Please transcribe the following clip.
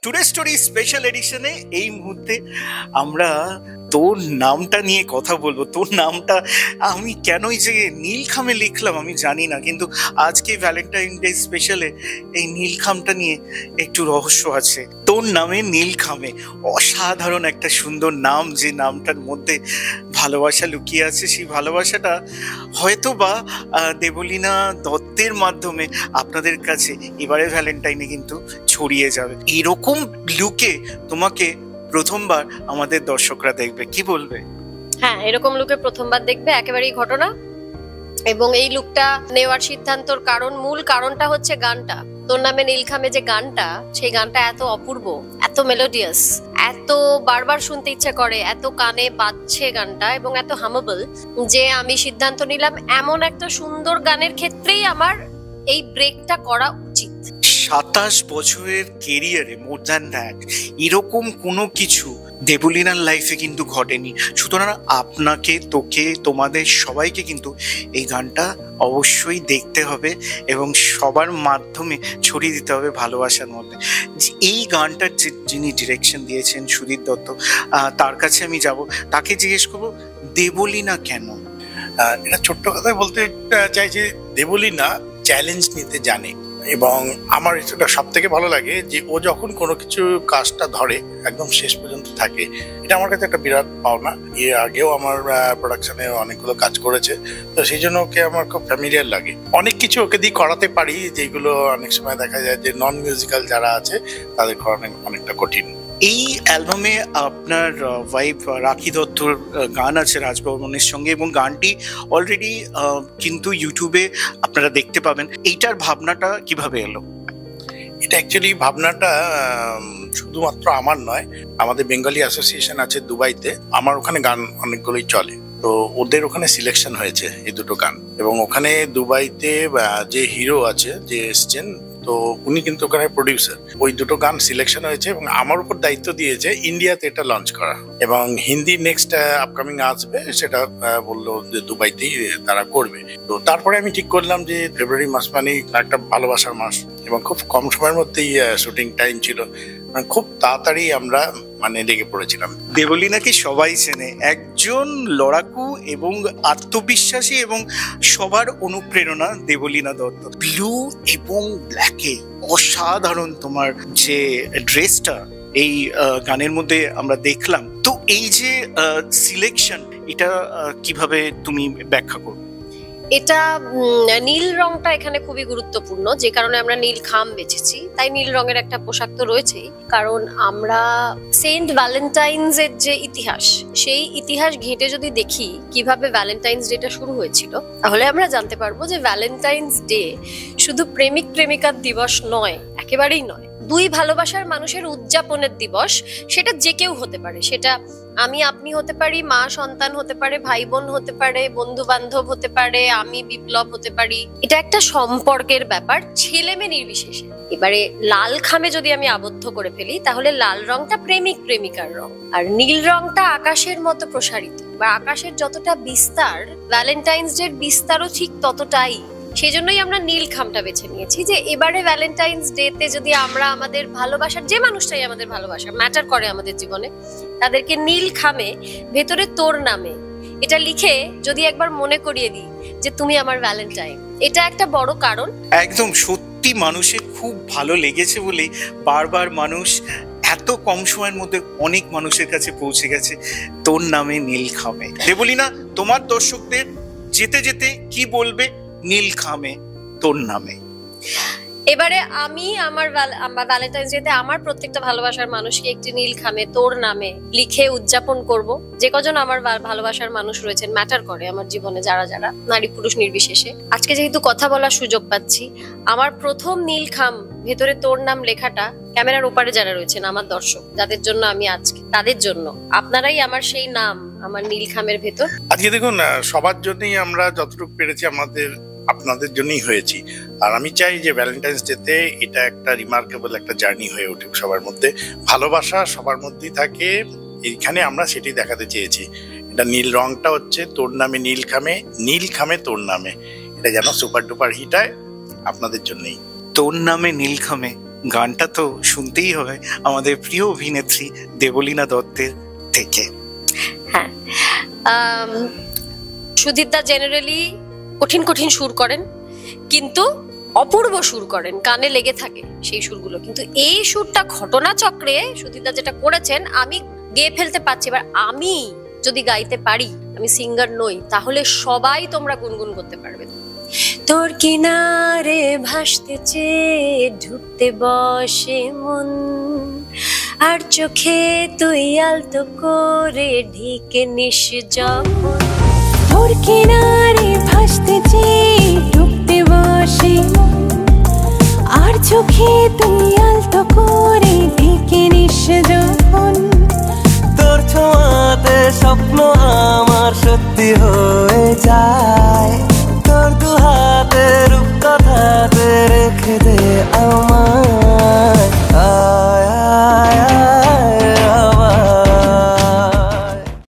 Today story special এডিশনে এই মুহূর্তে আমরা তোর নামটা নিয়ে কথা বলবো। তোর নামটা আমি কেনই যে নীলখামে লিখলাম আমি জানি না, কিন্তু আজকে ভ্যালেন্টাইন ডে স্পেশালে এই নীলখামটা নিয়ে একটু রহস্য আছে। তোর নামে নীলখামে, অসাধারণ একটা সুন্দর নাম, যে নামটার মধ্যে ভালোবাসা লুকিয়ে আছে। সেই ভালোবাসাটা হয়তো বা দেবলীনা দত্তের মাধ্যমে আপনাদের কাছে এবারে ভ্যালেন্টাইনে কিন্তু ছড়িয়ে যাবে। এরকম লুকে তোমাকে প্রথমবার আমাদের দর্শকরা দেখবে, কি বলবে? হ্যাঁ, এরকম লুকে প্রথমবার দেখবে, একেবারেই ঘটনা। এবং এই লুকটা নেওয়ার সিদ্ধান্তর মূল কারণটা হচ্ছে গানটা। তোর নামে নীলখামে যে গানটা, সেই গানটা এত অপূর্ব, এত মেলোডিয়াস, এত বারবার শুনতে ইচ্ছে করে, এত কানে বাজছে গানটা, এবং এত হামেবল, যে আমি সিদ্ধান্ত নিলাম এমন একটা সুন্দর গানের ক্ষেত্রেই আমার এই ব্রেকটা করা উচিত। 27 বছরের কেরিয়ারে মোর দ্যান দ্যাট এরকম কোনো কিছু দেবলীনার লাইফে কিন্তু ঘটেনি। সুতরাং আপনাকে, তোকে, তোমাদের সবাইকে কিন্তু এই গানটা অবশ্যই দেখতে হবে এবং সবার মাধ্যমে ছড়িয়ে দিতে হবে ভালোবাসার মধ্যে। এই গানটার যিনি ডিরেকশন দিয়েছেন সুদীপ দত্ত, তার কাছে আমি যাব, তাকে জিজ্ঞেস করবো দেবলীনা কেন। এটা ছোট্ট কথায় বলতে চাইছি, দেবলীনা চ্যালেঞ্জ নিতে জানে, এবং আমার এটা সব থেকে ভালো লাগে যে ও যখন কোনো কিছু কাজটা ধরে একদম শেষ পর্যন্ত থাকে। এটা আমার কাছে একটা বিরাট পাওনা। এর আগেও আমার প্রোডাকশনে অনেকগুলো কাজ করেছে, তো সেই জন্য ওকে আমার খুব ফ্যামিলিয়ার লাগে। অনেক কিছু ওকে দিয়ে করাতে পারি যেগুলো অনেক সময় দেখা যায় যে নন মিউজিক্যাল যারা আছে তাদের করানো অনেকটা কঠিন। এই অ্যালবামে আপনার ওয়াইফ রাখি দত্তর গান আছে রাজবর্মনের সঙ্গে, এবং গানটি অলরেডি কিন্তু ইউটিউবে আপনারা দেখতে পাবেন। এইটার ভাবনাটা কিভাবে এলো? এটা অ্যাকচুয়ালি ভাবনাটা শুধুমাত্র আমার নয়, আমাদের বেঙ্গলি অ্যাসোসিয়েশন আছে দুবাইতে, আমার ওখানে গান অনেকগুলোই চলে, তো ওদের ওখানে সিলেকশন হয়েছে এই দুটো গান। এবং ওখানে দুবাইতে যে হিরো আছে যে এসছেন, তো উনি কিন্তু ওখানে প্রডিউসার। ওই দুটো গান সিলেকশন হয়েছে এবং আমার উপর দায়িত্ব দিয়েছে ইন্ডিয়াতে এটা লঞ্চ করা, এবং হিন্দি নেক্সট আপকামিং আসবে সেটা বললো যে দুবাইতেই তারা করবে। তো তারপরে আমি ঠিক করলাম যে ফেব্রুয়ারি মাস মানে একটা ভালোবাসার মাস, এবং খুব কম সময়ের মধ্যেই শুটিং টাইম ছিল, খুব তাড়াতাড়ি আমরা লেগে পড়েছিলাম। দেবলীনাকে সবাই চেনে, একজন লড়াকু এবং আত্মবিশ্বাসী এবং সবার অনুপ্রেরণা দেবলীনা দত্ত। ব্লু এবং ব্ল্যাকে অসাধারণ তোমার যে ড্রেসটা এই গানের মধ্যে আমরা দেখলাম। তো এই যে সিলেকশন, এটা কিভাবে তুমি ব্যাখ্যা করবে? এটা নীল রংটা এখানে খুবই গুরুত্বপূর্ণ, যে কারণে আমরা নীল খাম বেছেছি। তাই নীল রঙের একটা পোশাক তো রয়েছেই, কারণ আমরা সেন্ট ভ্যালেন্টাইন্স এর যে ইতিহাস, সেই ইতিহাস ঘেঁটে যদি দেখি কিভাবে ভ্যালেন্টাইন্স ডেটা শুরু হয়েছিল, তাহলে আমরা জানতে পারবো যে ভ্যালেন্টাইন্স ডে শুধু প্রেমিক প্রেমিকার দিবস নয়, একেবারেই নয়। দুই ভালোবাসার মানুষের উদযাপনের দিবস। সেটা যে কেউ হতে পারে, সেটা আমি আপনি হতে পারি, মা সন্তান হতে পারে, ভাই বোন হতে পারে, বন্ধু বান্ধব হতে পারে, আমি বিপ্লব হতে পারি। এটা একটা সম্পর্কের ব্যাপার, ছেলে মেয়ে নির্বিশেষে। এবারে লাল খামে যদি আমি আবদ্ধ করে ফেলি, তাহলে লাল রংটা প্রেমিক প্রেমিকার রং, আর নীল রংটা আকাশের মতো প্রসারিত, বা আকাশের যতটা বিস্তার, ভ্যালেন্টাইন্স ডে বিস্তারও ঠিক ততটাই। সেই জন্যই আমরা নীল খামটা বেছে নিয়েছি, যে এবারে ভ্যালেন্টাইন্স ডে তে যদি আমরা আমাদের ভালোবাসার, যে মানুষটাই আমাদের ভালোবাসা ম্যাটার করে আমাদের জীবনে, তাদেরকে নীল খামে ভেতরে তোর নামে এটা লিখে যদি একবার মনে করিয়ে দিই যে তুমি আমার ভ্যালেন্টাইন, এটা একটা বড় কারণ। একদম সত্যি মানুষের খুব ভালো লেগেছে বলেই বারবার মানুষ এত কম সময়ের মধ্যে অনেক মানুষের কাছে পৌঁছে গেছে তোর নামে নীলখামে। দেবলীনা, তোমার দর্শকদের যেতে যেতে কি বলবে নীলখামে তোর নামে? এবারে আমি আমার ভ্যালেন্টাইন্স ডে তে আমার প্রত্যেকটা ভালোবাসার মানুষকে একটি নীল খামে তোর নামে লিখে উদযাপন করব। যে কজন আমার ভালোবাসার মানুষ রয়েছেন, ম্যাটার করে আমার জীবনে, যারা যারা নারী পুরুষ নির্বিশেষে, আজকে যেহেতু কথা বলার সুযোগ পাচ্ছি, আমার প্রথম নীল খাম ভেতরে তোর নাম লেখাটা ক্যামেরার ওপারে যারা রয়েছেন আমার দর্শক, যাদের জন্য আমি আজকে, তাদের জন্য আপনারাই আমার সেই নাম, আমার নীল খামের ভেতর। আজকে দেখুন, সবার জন্যই আমরা যতটুকু পেরেছি আপনাদের জন্যই হয়েছি। আর আমি চাই যে ভ্যালেন্টাইন্স ডে তে এটা একটা রিমার্কেবল একটা জার্নি হয়ে উঠুক সবার মধ্যে। ভালোবাসা সবার মধ্যেই থাকে, এইখানে আমরা সেটাই দেখাতে চেয়েছি। এটা নীল রংটা হচ্ছে তোর নামে নীলখামে, নীলখামে তোর নামে, এটা যেন সুপার ডুপার হিট হয় আপনাদের জন্যই। তোর নামে নীলখামে গানটা তো শুনতেই হবে আমাদের প্রিয় অভিনেত্রী দেবলীনা দত্তের থেকে। হ্যাঁ, সুধীরদা জেনারেলি কঠিন কঠিন সুর করেন, কিন্তু অপূর্ব সুর করেন, কানে লেগে থাকে সেই সুরগুলো। কিন্তু এই সুরটা ঘটনাচক্রে সুধীরদা যেটা করেছেন আমি গেয়ে ফেলতে পারছি। এবার আমি যদি গাইতে পারি, আমি সিঙ্গার নই, তাহলে সবাই তোমরা গুনগুন করতে পারবে। তোর কিনারে ভাসতে চেয়ে ঢুকতে বসে মন, আর চোখে তুই আলতো করে ঢেকে নিস যখন। তোর কিনারে ভাসতে চেয়ে ঢুকতে বসে মন, আর চোখে তুই আলতো করে ঢেকে নিস যখন। তোর ছোঁয়াতে স্বপ্ন আমার সত্যি হয়ে যায়।